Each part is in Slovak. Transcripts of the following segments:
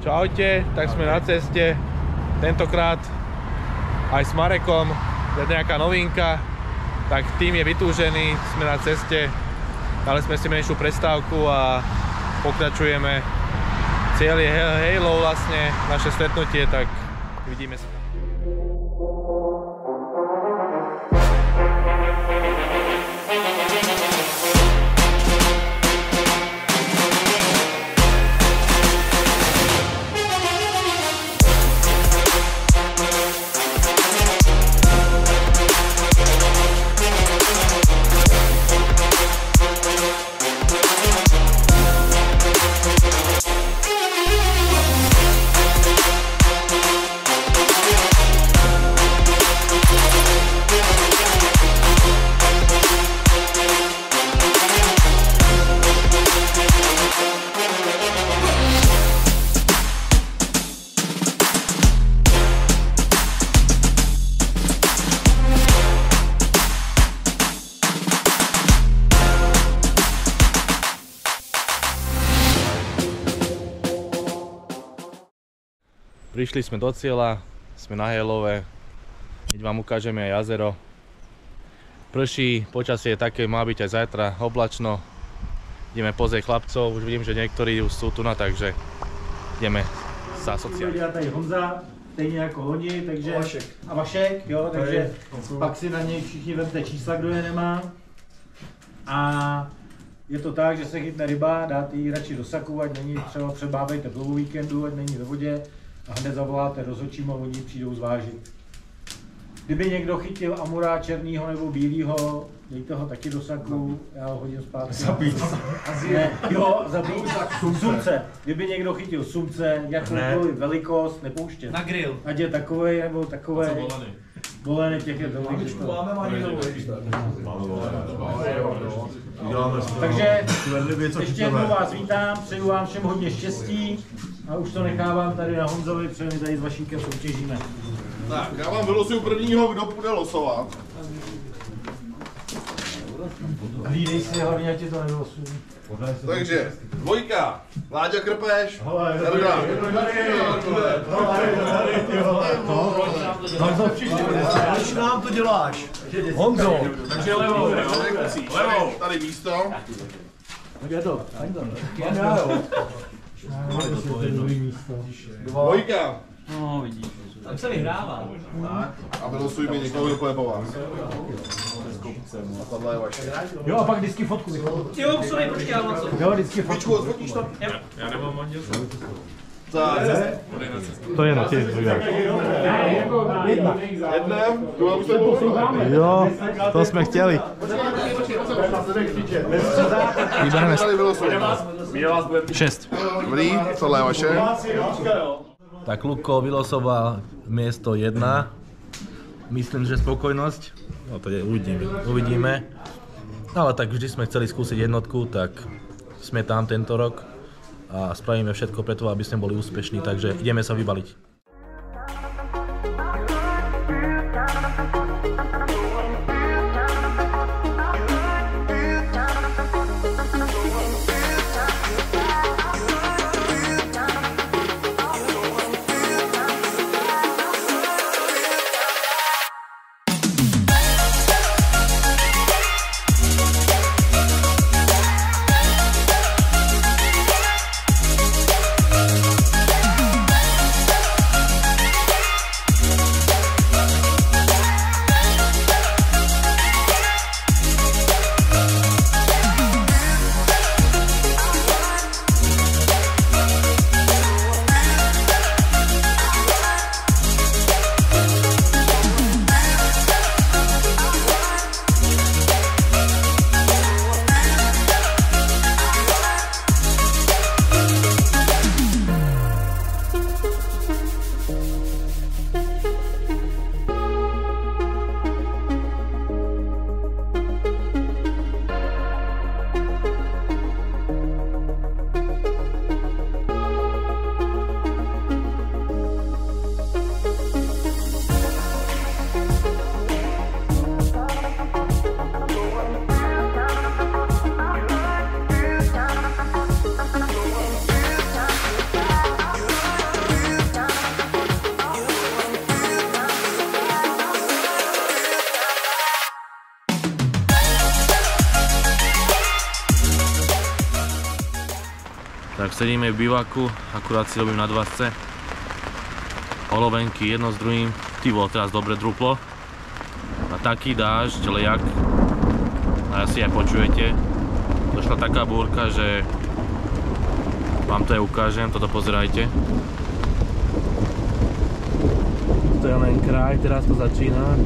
Čaute, tak sme na ceste. Tentokrát aj s Marekom, je nejaká novinka. Tak tým je vytúžený, sme na ceste. Dali sme si menšiu prestávku a pokračujeme. Cieľ je Halo vlastne, naše stretnutie, tak vidíme sa. Prišli sme do cieľa, sme na Halove, hneď vám ukážeme aj jazero. Prší, počasie je také, má byť aj zajtra oblačno. Ideme pozrieť chlapcov, už vidím, že niektorí už sú tu na, takže ideme sa sociálně. Tady Honza, stejně jako oni, takže a Vašek, jo, takže pak si na něj všichni vemte čísla, kdo je nemá. A je to tak, že se chytne ryba, dáte ji radši do saku, ať není třeba přebávejte po víkendu, ať není ve vodě. A hned zavoláte rozhodčím a oni přijdou zvážit. Kdyby někdo chytil amura černýho nebo bílýho, dejte ho taky do saku, já ho hodím zpátky. Zabít. Ne, jo, zabít. Sumce. Kdyby někdo chytil sumce, jakoukoliv velikost, nepouštět. Na grill. Ať je takovej nebo takovej. Volený těch je tolik. Takže ještě jednou vás vítám, přeju vám všem hodně štěstí a už to nechávám tady na Honzovi, protože my tady s Vašíkem soutěžíme. Tak, já vám vylosuju prvního, kdo bude losovat. Hlídej si hlavně, ať ti to nevylosují. Takže, dvojka, Láďa Krpeš, Jarda. Proč nám to děláš? Honzo. Takže levou, tady místo. Tak je to. Dvojka. No vidíš. Tam se vyhrává. A vylosuj mi někoho, kdo půjde po vás. A tohle je vaše. Jo, a pak vždycky fotku. Jo, sorry, počkej, já mám co. Jo, vždycky fotku. Odfotíš to? Ja nemám manželstvo. Tak. To je na tiež. Jednem, tu už jste poslali. Jo, to sme chceli. Vybereme Tady vylosuj. 6. Dobrý, tohle je vaše. Tak Luko vylosoval miesto 1. Myslím, že spokojnosť. No to je, uvidíme. Ale tak vždy sme chceli skúsiť jednotku, tak sme tam tento rok a spravíme všetko preto, aby sme boli úspešní, takže ideme sa vybaliť. Tak sedíme v bivaku, akurát si robím na 20. Olovenky jedno s druhým. Ty bolo teraz dobre druplo. A taký dážď, lejak. A asi aj počujete. Došla taká búrka, že vám to aj ukážem, toto pozerajte. To je len kraj, teraz to začína.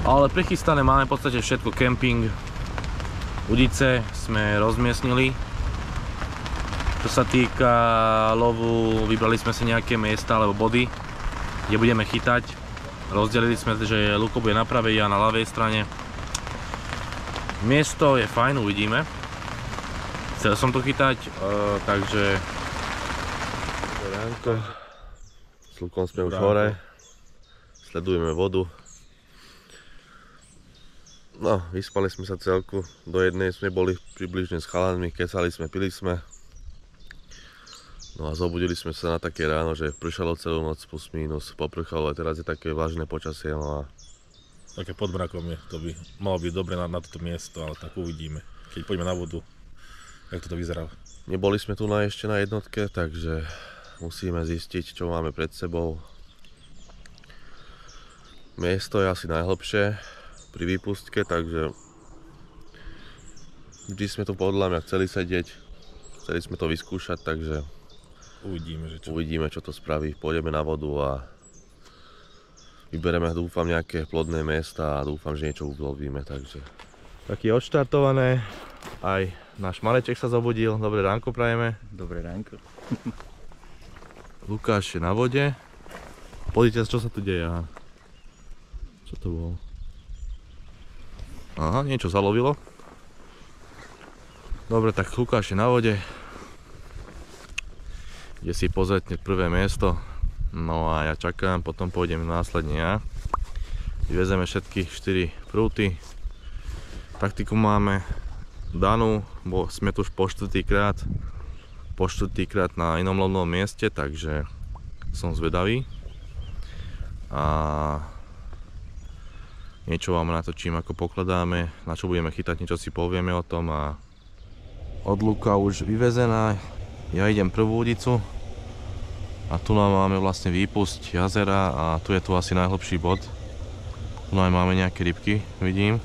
Ale prichystané máme v podstate všetko, kemping. Udice sme rozmiestnili. Čo sa týka lovu, vybrali sme si nejaké miesta alebo body, kde budeme chytať. Rozdelili sme, že Luko bude na pravej a na ľavej strane. Miesto je fajn, uvidíme. Chcel som to chytať, takže... Ránko. S Lukom sme už hore. Sledujeme vodu. No, vyspali sme sa celku. Do jednej sme boli približne s chalanmi, kecali sme, pili sme. No a zobudili sme sa na také ráno, že pršalo celú noc plus minus, poprchalo a teraz je také vlažné počasie. No a... Také pod mrakom je, to by malo byť dobre na toto miesto, ale tak uvidíme. Keď poďme na vodu, jak toto vyzerá. Neboli sme tu ešte na jednotke, takže musíme zistiť, čo máme pred sebou. Miesto je asi najhlbšie pri výpustke, takže vždy sme tu podľa mňa chceli sedieť, chceli sme to vyskúšať, takže uvidíme, čo to spraví. Pôjdeme na vodu a vybereme, dúfam, nejaké plodné miesta a dúfam, že niečo ulovíme, takže... Tak je odštartované, aj náš Mareček sa zobudil, dobré ránko prajeme. Dobré ránko. Lukáš je na vode. Pozrite, čo sa tu deje. Čo to bolo? Aha, niečo zalovilo. Dobre, tak Lukáš je na vode. Ide si pozrieť prvé miesto. No a ja čakám, potom pôjdem následne ja. Vyvezeme všetky 4 prúty. Taktiku máme danú, bo sme tu už po štvrtýkrát na inom lovnom mieste, takže som zvedavý. A niečo vám natočím, ako pokladáme, na čo budeme chytať, niečo si povieme o tom. A od Luka už vyvezená, ja idem prvú udicu. A tu máme vlastne výpusť jazera a tu je tu asi najhlbší bod. Tu máme nejaké rybky, vidím.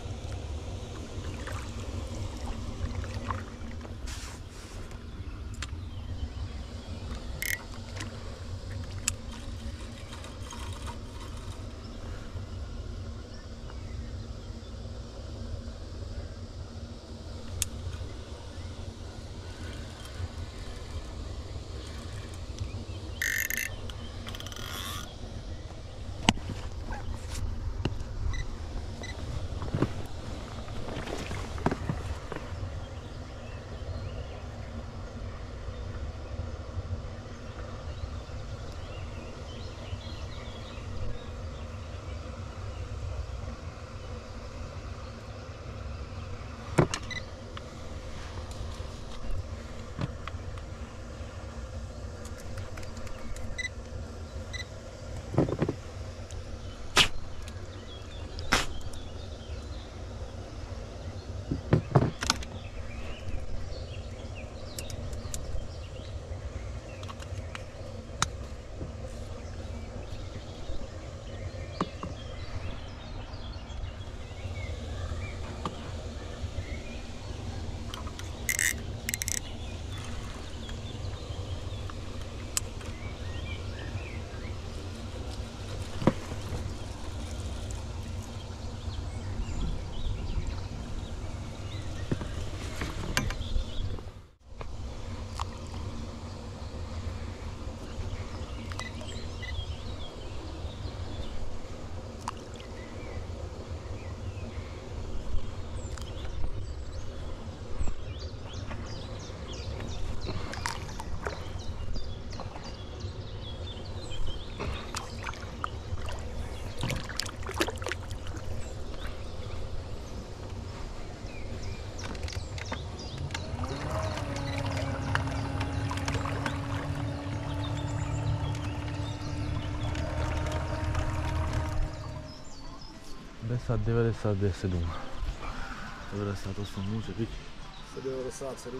$10,97. 98 môže byť. 97.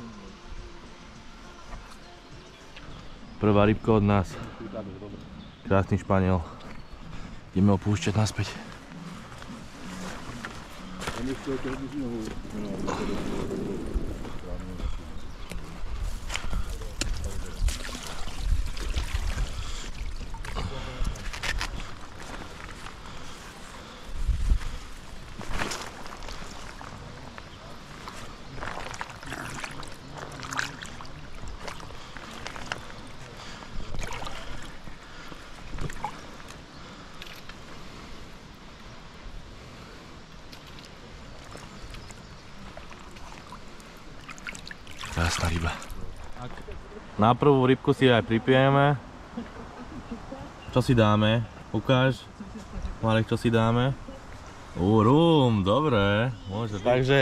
Prvá rybka od nás. Krásny Španiel. Ideme ho púšťať naspäť. Krásna ryba. Na prvú rybku si aj pripijeme. Čo si dáme? Ukáž. Marek, čo si dáme? Rum, dobre. Môže byť. Takže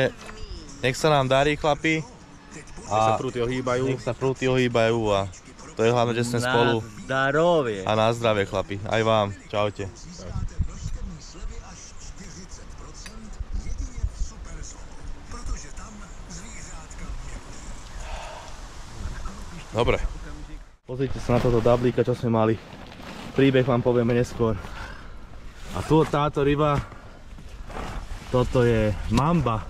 nech sa nám darí, chlapi. Nech sa prúty ohýbajú. Nech sa prúty ohýbajú a to je hlavne, že sme spolu. Na zdravie. A na zdravie, chlapi. Aj vám. Čaute. Dobre. Pozrite sa na toto dablíka, čo sme mali. Príbeh vám povieme neskôr. A tu táto ryba, toto je mamba.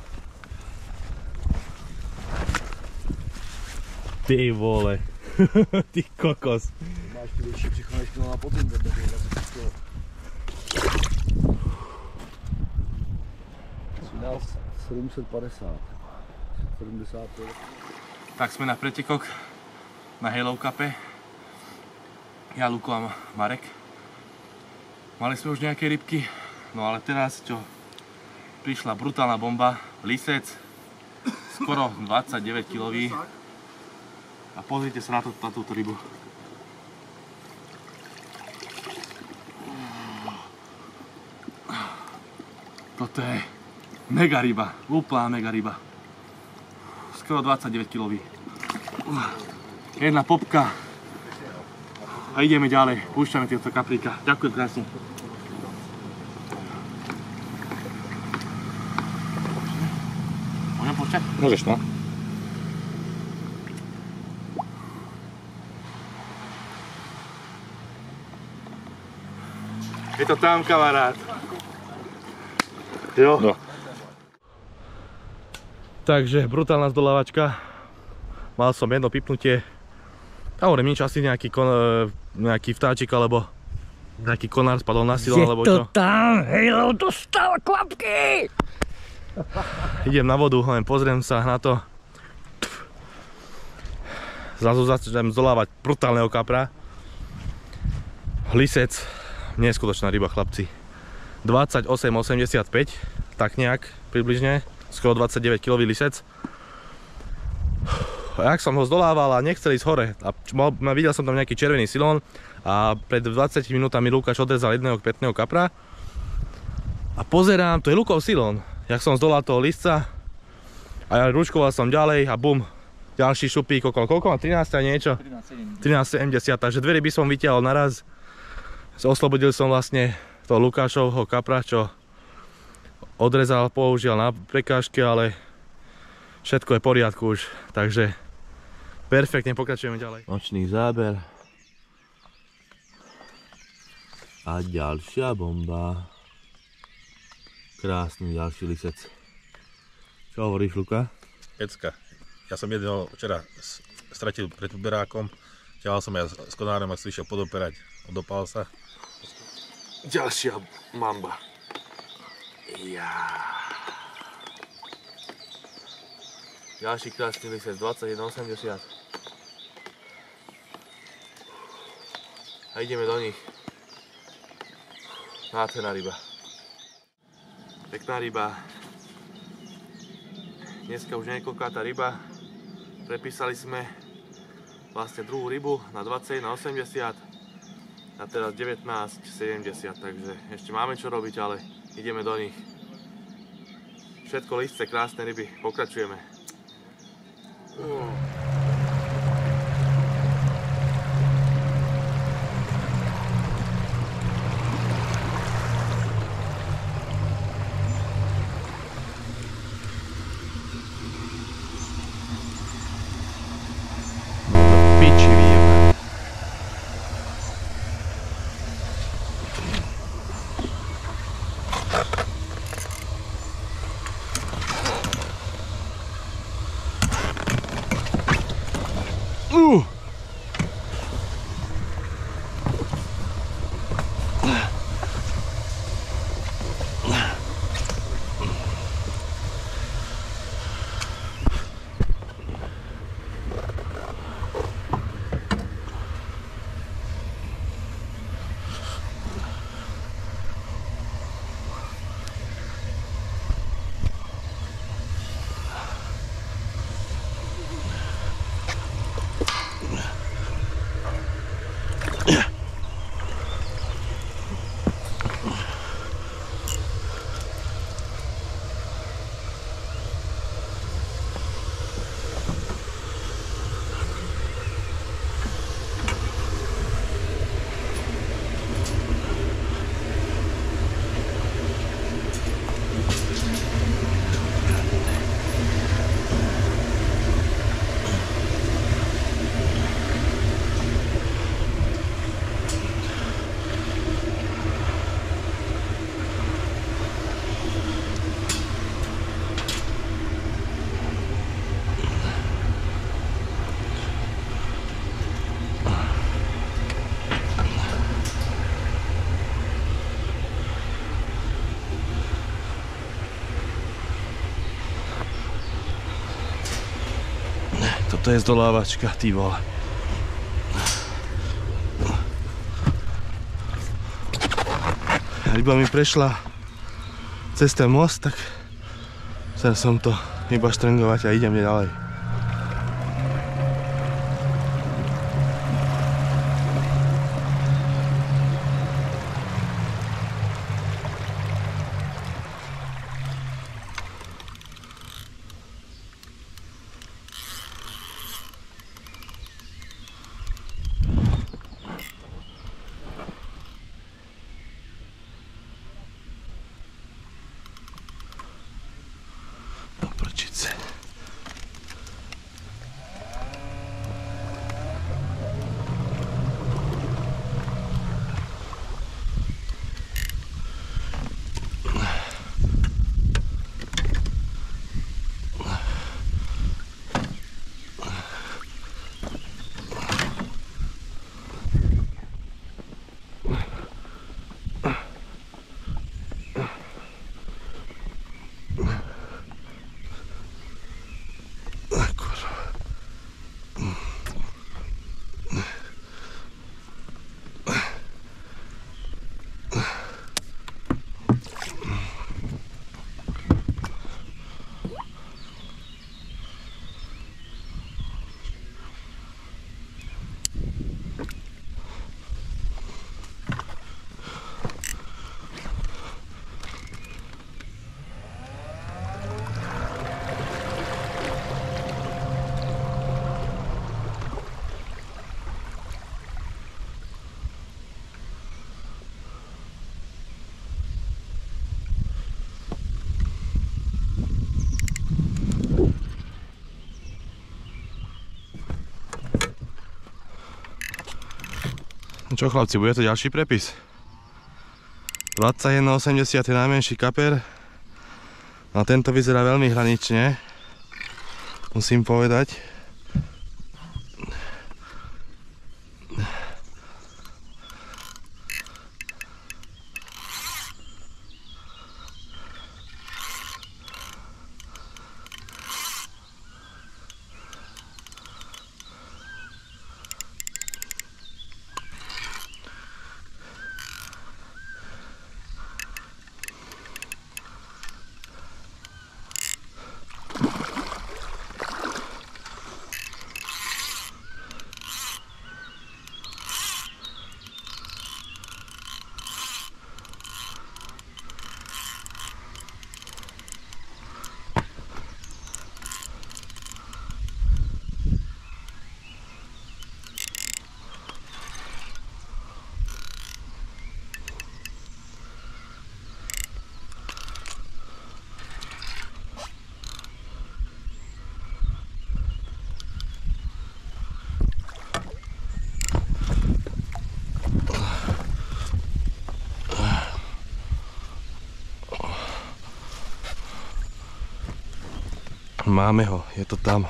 Ty vole. Ty kokos. Máš ty vyšší břicho, než měla potom vedle. 750. 70. Tak sme na pretekok na Halo Cupe. Ja, Luko a Marek. Mali sme už nejaké rybky, no ale teraz čo? Prišla brutálna bomba, lisec, skoro 29 kg. A pozrite sa na túto rybu. Toto je mega ryba, úplná mega ryba. Skoro 29 kg. Jedna popka. A ideme ďalej, púšťame tieto kapríka. Ďakujem krásne. Môžem púšťať? Môžeš, no. Je to tam, kamarát. Jo. No. Takže brutálna zdolávačka. Mal som jedno pipnutie. A hovorím, nič, asi nejaký vtáčik alebo nejaký konár spadol na silu alebo čo. Je to tam, Halo dostal klapky! Idem na vodu, len pozriem sa na to. Zrazu začnem zdolávať brutálneho kapra. Lisec, neskutočná ryba, chlapci. 28,85, tak nejak približne, skoro 29 kg lisec. A jak som ho zdolával a nechcel ísť hore, a videl som tam nejaký červený silón a pred 20 minútami Lukáš odrezal jedného pätného kapra a pozerám, to je Lukov silón. Jak som zdolal toho lisca a ja ručkoval som ďalej a bum, ďalší šupík okolo, koľko má? 13 a niečo? 13,70, takže dve ryby som vytiahol naraz. Oslobodil som vlastne toho Lukášovho kapra, čo odrezal, použil na prekážke, ale všetko je v poriadku už, takže perfektne, pokračujeme ďalej. Nočný záber. A ďalšia bomba. Krásny ďalší lisec. Čo hovoríš, Luka? Pecka. Ja som jedného včera stratil pred uberákom. Ťahal som ja s konárom a si išiel podoperať. Odopal sa. Ďalšia mamba. Ďalší krásny lisec, 21,80. A ideme do nich. Nádherná ryba. Pekná ryba. Dneska už niekoľkátá ryba. Prepísali sme vlastne druhú rybu na 21,80 a teraz 19,70, takže ešte máme čo robiť, ale ideme do nich. Všetko lisce, krásne ryby, pokračujeme. Toto je zdolávačka, ty vole. Ryba mi prešla cez ten most, tak chcel som to iba štrengovať a idem ďalej. Čo chlapci, bude to ďalší prepis? 21,80 je najmenší kaper. A tento vyzerá veľmi hranične, musím povedať. Máme ho, je to tam.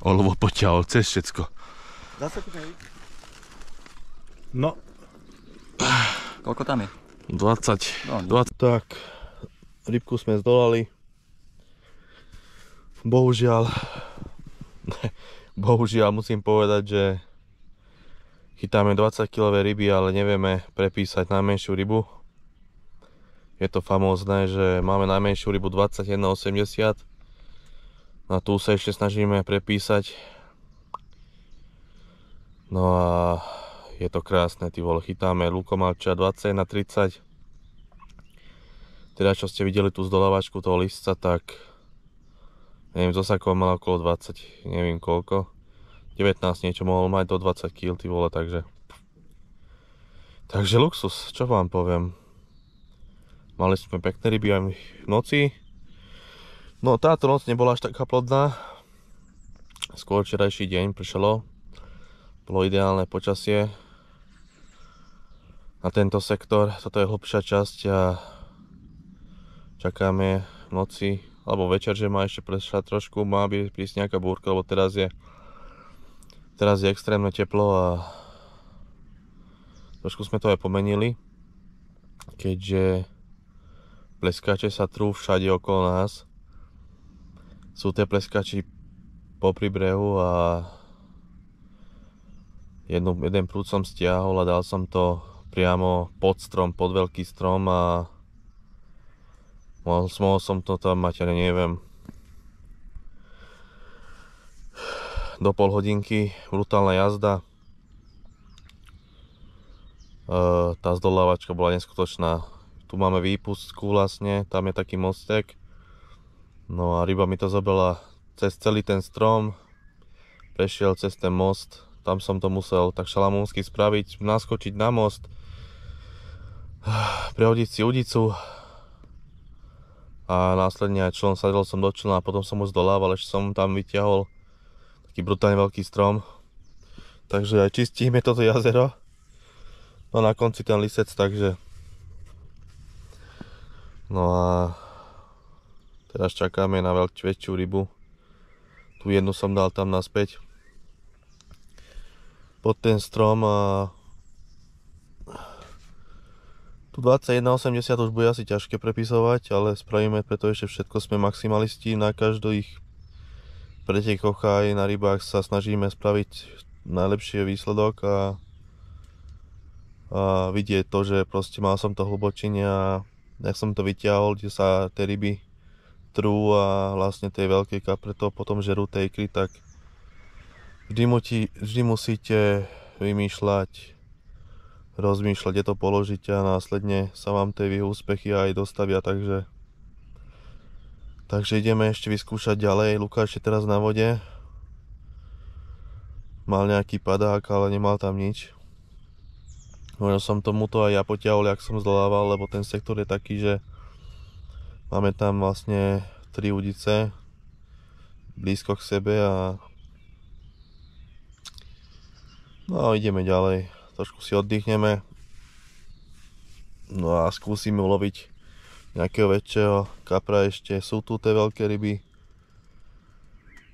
olovo poťahol cez všetko. No. Koľko tam je? 20. Tak, rybku sme zdolali. Bohužiaľ musím povedať, že chytáme 20-kilové ryby, ale nevieme prepísať najmenšiu rybu. Je to famózne, že máme najmenšiu rybu 21,80. A tu sa ešte snažíme prepísať. No a je to krásne, ty vole, chytáme lukomalča 21,30. Teda čo ste videli tú zdolávačku toho lisca, tak neviem, zosakov mal okolo 20, neviem koľko. 19 niečo mohol mať, do 20 kg, ty vole, takže luxus, čo vám poviem. Mali sme pekné ryby aj v noci. No táto noc nebola až taká plodná. Skôr včerajší deň pršalo. Bolo ideálne počasie na tento sektor. Toto je hlbšia časť a čakáme v noci alebo večer, že má ešte prešľať trošku, má by prísť nejaká búrka, lebo teraz je extrémne teplo a trošku sme to aj pomenili, keďže pleskače sa trú všade okolo nás. Sú tie pleskači popri brehu a jeden prúd som stiahol a dal som to priamo pod strom, pod veľký strom a mohol som to tam mať, ale neviem, do pol hodinky, brutálna jazda. Tá zdolávačka bola neskutočná. Tu máme výpustku vlastne, tam je taký mostek. No a ryba mi to zobrala cez celý ten strom, prešiel cez ten most, tam som to musel tak šalamúnsky spraviť, naskočiť na most, prehodiť si udicu a následne aj sadol som do člna a potom som už zdolával, ešte som tam vyťahol taký brutálne veľký strom. Takže aj čistíme toto jazero. No na konci ten lisec, takže no a teraz čakáme na väčšiu rybu. Tu jednu som dal tam naspäť pod ten strom a tu 21,80 už bude asi ťažké prepisovať, ale spravíme preto ešte všetko, sme maximalisti, na každých pretekoch aj na rybách sa snažíme spraviť najlepší výsledok a vidieť to, že proste mal som to hlbočine a jak som to vyťahol, kde sa tie ryby trú a vlastne tie veľké kapre to potom žerú tie ikry, tak vždy musíte vymýšľať, rozmýšľať, kde to položiť a následne sa vám tie úspechy aj dostavia, takže ideme ešte vyskúšať ďalej. Lukáš je teraz na vode, mal nejaký padák, ale nemal tam nič. Možno som tomuto aj ja potiahol, jak som zdolával, lebo ten sektor je taký, že máme tam vlastne 3 udice blízko k sebe a no ideme ďalej, trošku si oddychneme, no a skúsime uloviť nejakého väčšieho kapra, ešte sú tu tie veľké ryby,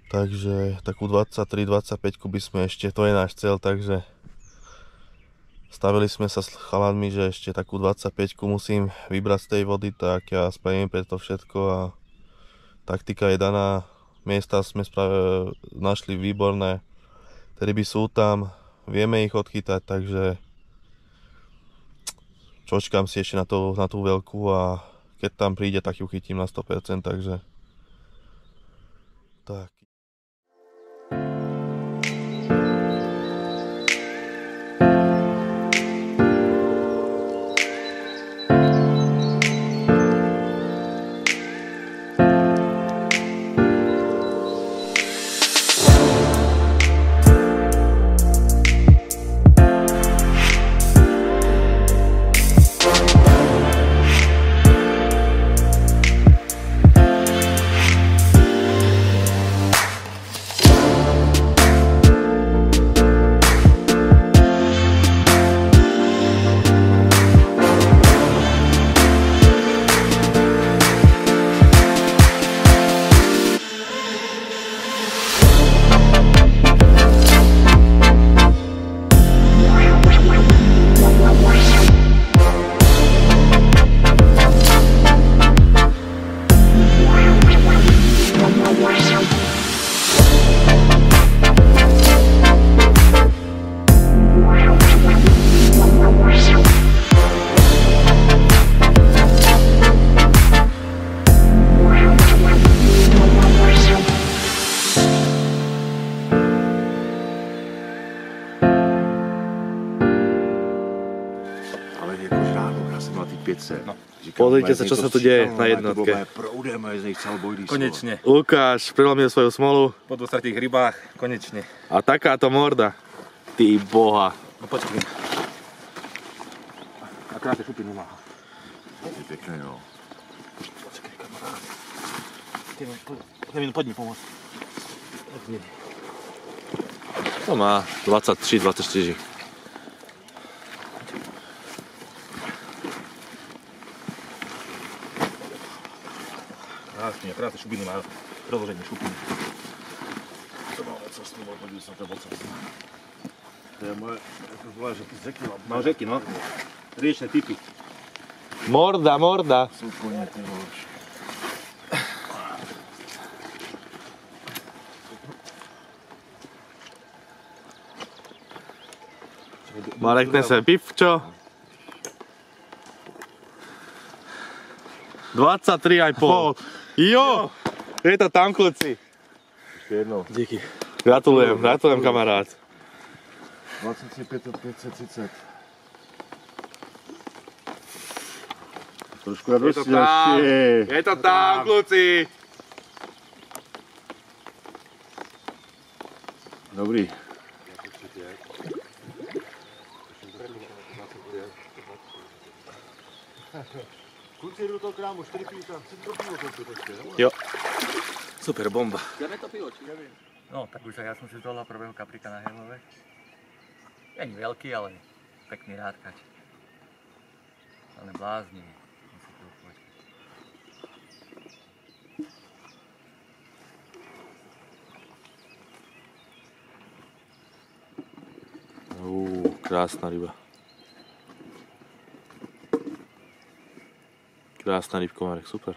takže takú 23-25 by sme ešte, to je náš cieľ, takže stavili sme sa s chalanmi, že ešte takú 25 musím vybrať z tej vody, tak ja spravím pre to všetko a taktika je daná, miesta sme našli výborné, tie ryby sú tam, vieme ich odchytať, takže počkám si ešte na tú veľkú a keď tam príde, tak ju chytím na 100%, takže tak. 500. No. Pozrite sa, čo sa tu deje na jednotke. Konečne. Lukáš prelomil svoju smolu. Po 2 rybách, konečne. A takáto morda. Ty boha. No počkaj. Akrát je šupy nemá. Pekné, no. Počkaj, kamarát. Poď mi pomôcť. To má 23-24. Krásne šupiny má rozloženie šupiny. To máme cestu, podív sa to vocem. To je moje, ako zvolá, že ty z řeky mám. Mal řeky, no. Riečné typy. Morda, morda. Sú konie, ty môž. Marek, ten sa pivčo. 23,5. Jo! Je to tam, kluci. Ešte jednou. Díky. Gratulujem, kamarát. 25 530. Trošku radosti. Je to tam, kluci. Dobrý. Kluci, jdu to krámu, 4 píka, si to pivo koupit ještě, nebo? Jo. Super bomba. Jdeme to pivo, či? No, tak už aj ja som si zdolal prvého kaprika na Helove. Není veľký, ale pekný rádkač. Ale blázni. Krásna ryba. Krásna rybka, Marek, super.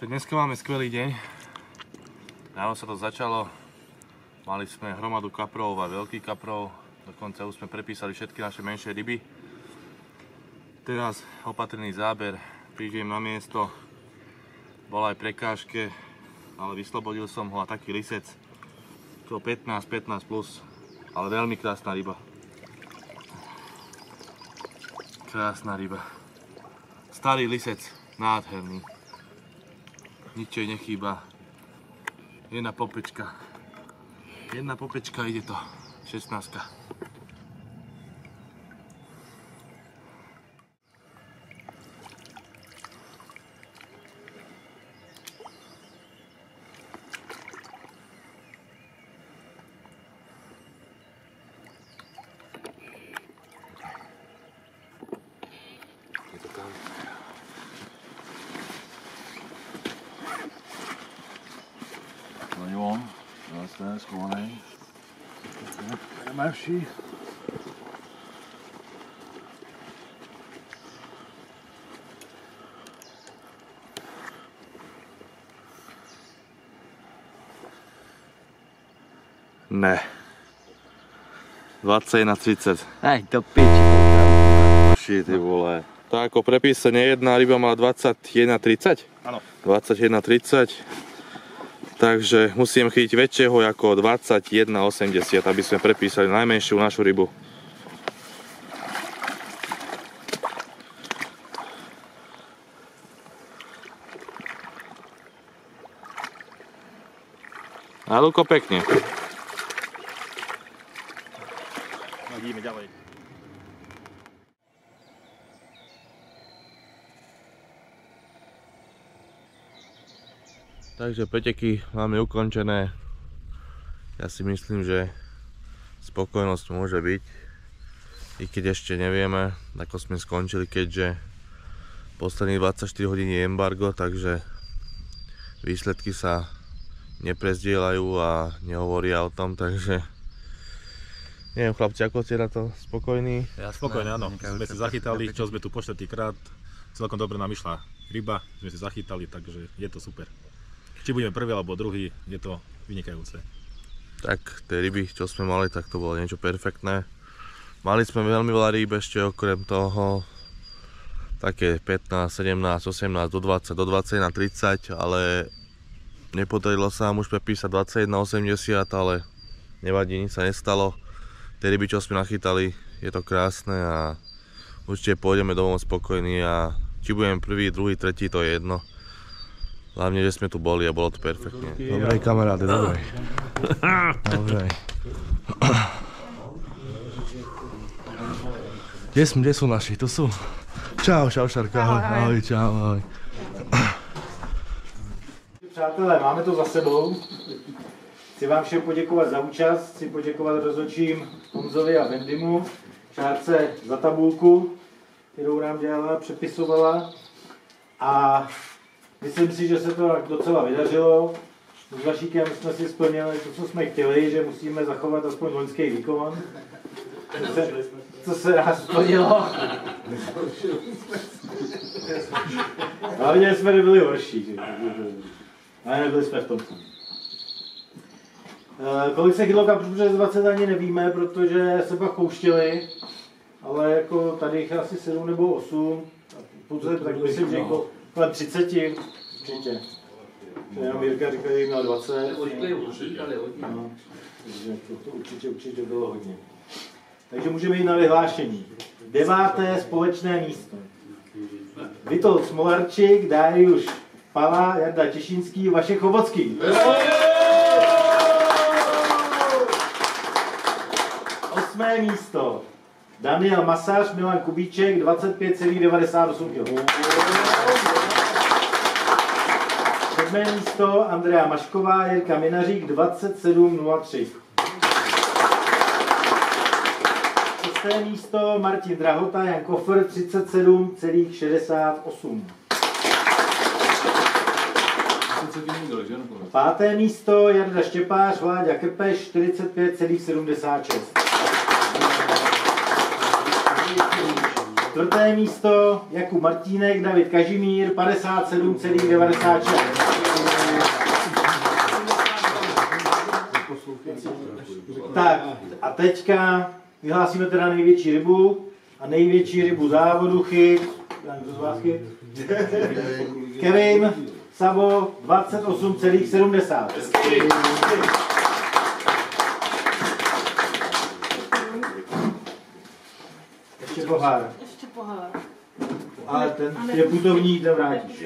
Tak dneska máme skvelý deň. Ráno sa to začalo. Mali sme hromadu kaprov a veľkých kaprov. Dokonca už sme prepísali všetky naše menšie ryby. Teraz opatrný záber. Prídem na miesto. Bol aj prekážke, ale vyslobodil som ho a taký lisec. To 15 plus. Ale veľmi krásna ryba. Krásna ryba. Starý lisec. Nádherný. Nič jej nechýba. Jedna popečka. Ide to. 16. No jo, krásné, schovaný. Jdeme vší. Ne. 21,30. Aj, do piči. Ty vole. Tak ako prepísanie jedna ryba má 21,30? Áno. 21,30. Takže musím chytiť väčšieho ako 21,80, aby sme prepísali najmenšiu našu rybu. A Luko, pekne. Ideme ďalej. Takže preteky máme ukončené. Ja si myslím, že spokojnosť môže byť, i keď ešte nevieme, ako sme skončili, keďže posledných 24 hodín je embargo, takže výsledky sa neprezdielajú a nehovoria o tom, takže neviem, chlapci, ako ste na to spokojní? Spokojne, áno. Sme si zachytali, čo sme tu po 4. krát. Celkom dobre nám išla ryba, sme si zachytali, takže je to super. či budeme prvý alebo druhý, je to vynikajúce. Tak tie ryby, čo sme mali, tak to bolo niečo perfektné. Mali sme veľmi veľa rýb ešte okrem toho, také 15, 17, 18, do 20, do 21, 30, ale nepodarilo sa nám už prepísať 21,80, ale nevadí, nič sa nestalo. Tie ryby, čo sme nachytali, je to krásne a určite pôjdeme domov spokojní a či budeme prvý, druhý, tretí, to je jedno. Hlavne, že sme tu boli a bolo to perfektne. Dobrej kamaráde, dobrej. Dobrej. Kde sú naši? Tu sú. Čau, Šarka, ahoj, čau, ahoj. Přátelé, máme to za sebou. Chci vám všem poděkovat za účast, chci poděkovat rozhodčím Honzovi a Vendimu, Šárce za tabulku, kterou nám dělala, přepisovala. A myslím si, že se to docela vydařilo. S Vašíkem jsme si splnili to, co jsme chtěli, že musíme zachovat aspoň loňský výkon. Co se nás splnilo. Hlavně jsme nebyli horší. Ale nebyli jsme v tom. Kolik se chytlo kapřů přes 20 ani nevíme, protože se pak pouštěli. Ale jako tady jich asi 7 nebo 8. Tak myslím, že jako kolem 30 určitě. Jenom Jirka říkal, že jich měl 20. No, takže to určitě bylo hodně. Takže můžeme jít na vyhlášení. 9. společné místo. Vitold Smolarčík, Dariuš Pala, Jarda Těšínský, Vašek Chobocký. 8. místo. Daniel Masář, Milan Kubíček, 25,98 kg. 7. místo. Andrea Mašková, Jirka Minařík, 27,03. 6. místo. Martin Drahota, Jan Kofr, 37,68. 5. místo. Jarda Štěpář, Vláďa Kepeš, 45,76. 4. místo. Jakub Martínek, David Kažimír, 57,96. Tak a teďka vyhlásíme teda největší rybu a největší rybu závodu chyt. Kdo z vás chyt? Kevin Sabo, 28,70. Ještě pohár. Ale ten je putovník, ten vrátíš.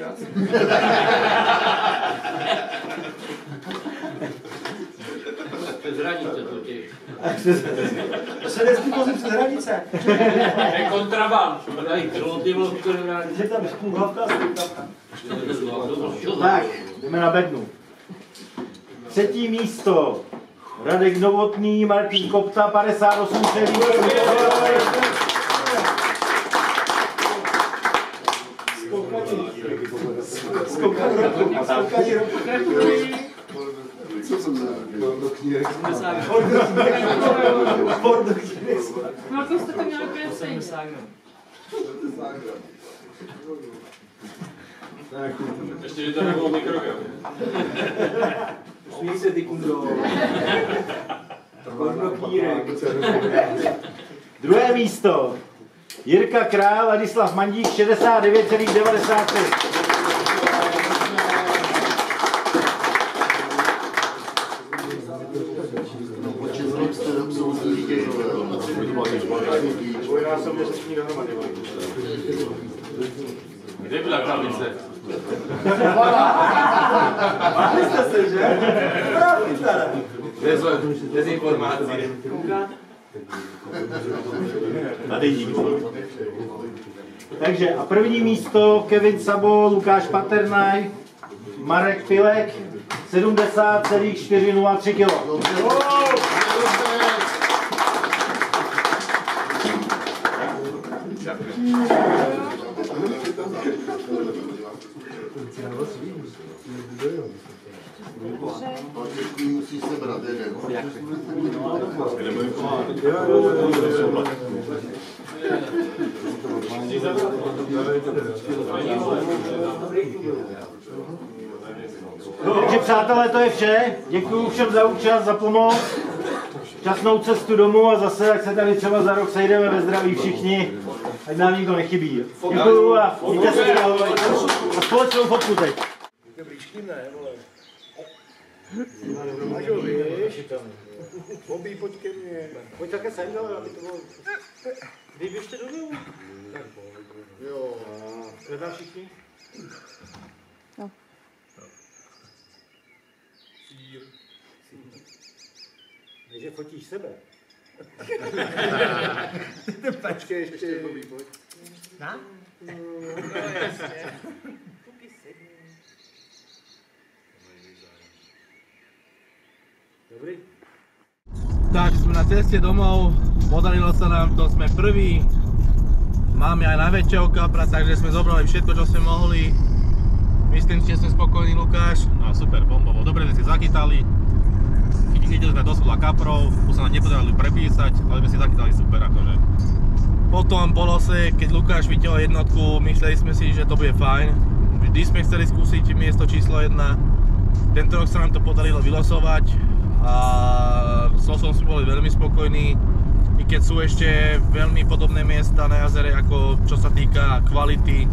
Přes hranice to těž. Se nesmí vozit přes hranice. To je kontraband. Dají krlotivo, které vrátíš. Je tam půlhlavka a stůlkavka. Tak, jdeme na bednu. 3. místo. Radek Novotný, Martin Kopta, 58,5. Skokani roku. Co jsem za? Do knírek. Sport do knírek. No to jste to měli úplně stejně. Ještě, že to nebylo mikrogram. Smíj se ty kundo. Sport do knírek. 2. místo. Jirka Král, Ladislav Mandík, 69,95. 'Kde byla krabice? Máli jste se, že? Dezinformace. Tady nikdo. Takže a 1. místo Kevin Sabo, Lukáš Paternaj, Marek Pilek, 70,403 kg. Musíš sebrat jeden. Takže přátelé, to je vše. Děkuju všem za účast, za pomoc. Časnou cestu domů a zase, jak se tady třeba za rok sejdeme ve zdraví všichni, ať nám nikdo nechybí. Děkuju a mějte se ahoj. A společnou fotku teď. Dobrý ne, vole. Máš ho, víš? Bobby, pojď ke mně. Pojď také sem, ale aby to bylo... Vy běžte dolů. Jo. Hledá všichni? No. Sír. Takže fotíš sebe. Počkej, ještě Bobby, pojď. Na? No jasně. Dobrý. Tak, sme na ceste domov, podarilo sa nám to, sme prví. Máme aj najväčšieho kapra, takže sme zobrali všetko, čo sme mohli. Myslím si, že sme spokojní, Lukáš. No super, bombovo, dobre sme si zachytali. Chytili sme dosť veľa kaprov, už sa nám nepodarili prepísať, ale sme si zachytali super akože. Po tom polose, keď Lukáš vytiahol jednotku, mysleli sme si, že to bude fajn. Vždy sme chceli skúsiť miesto číslo 1. Tento rok sa nám to podarilo vylosovať a s losom sme boli veľmi spokojní. I keď sú ešte veľmi podobné miesta na jazere, ako čo sa týka kvality.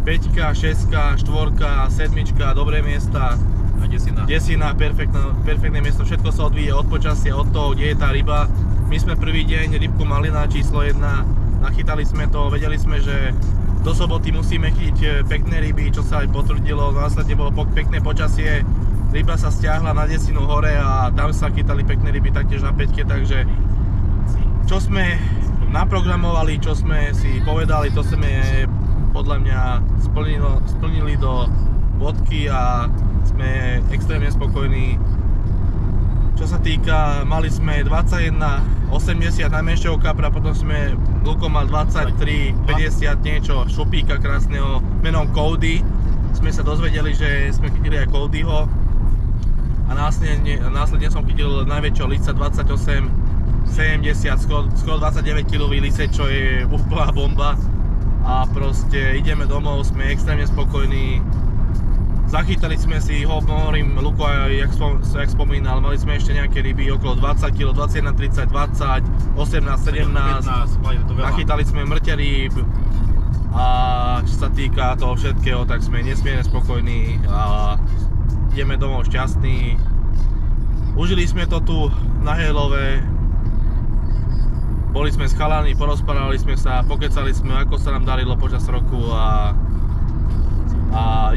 5, 6, 4, 7, dobré miesta. A Desina, perfektné miesto, všetko sa odvíje od počasia, od toho, kde je tá ryba. My sme prvý deň rybku mali na číslo 1, nachytali sme to, vedeli sme, že do soboty musíme chytiť pekné ryby, čo sa aj potvrdilo, následne bolo pekné počasie, ryba sa stiahla na Desinu hore a tam sa chytali pekné ryby taktiež na 5, takže čo sme naprogramovali, čo sme si povedali, to sme podľa mňa splnili do bodky a sme extrémne spokojní. Čo sa týka, mali sme 21,80 najmenšieho kapra, potom sme Luko mal 23,50 niečo šupíka krásneho menom Cody. Sme sa dozvedeli, že sme chytili aj Codyho a následne som chytil najväčšieho lisca 28,70, skoro 29 kg lisec, čo je úplná bomba. A proste ideme domov, sme extrémne spokojní. Zachytali sme si ho, hovorím, Luko, jak spomínal, mali sme ešte nejaké ryby okolo 20 kg, 21, 30, 20, 18, 17, nachytali sme mŕte rýb a čo sa týka toho všetkého, tak sme nesmierne spokojní a ideme domov šťastní. Užili sme to tu na Hejlove, boli sme s chalami, porozprávali sme sa, pokecali sme, ako sa nám darilo počas roku a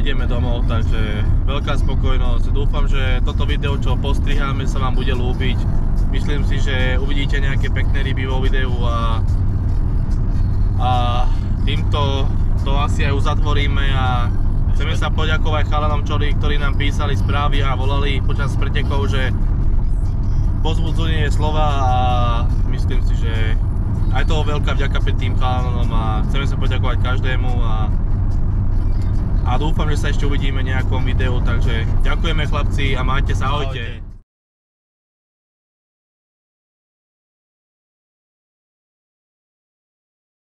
ideme domov, takže veľká spokojnosť. Dúfam, že toto video, čo postriháme, sa vám bude ľúbiť. Myslím si, že uvidíte nejaké pekné ryby vo videu a týmto to asi aj uzatvoríme a chceme sa poďakovať chalanom, ktorí nám písali správy a volali počas pretekov, že pozbudzuje slova a myslím si, že aj toho veľká vďaka pred tým chalanom a chceme sa poďakovať každému a dúfam, že sa ešte uvidíme v nejakom videu, takže ďakujeme chlapci a majte sa, ahojte.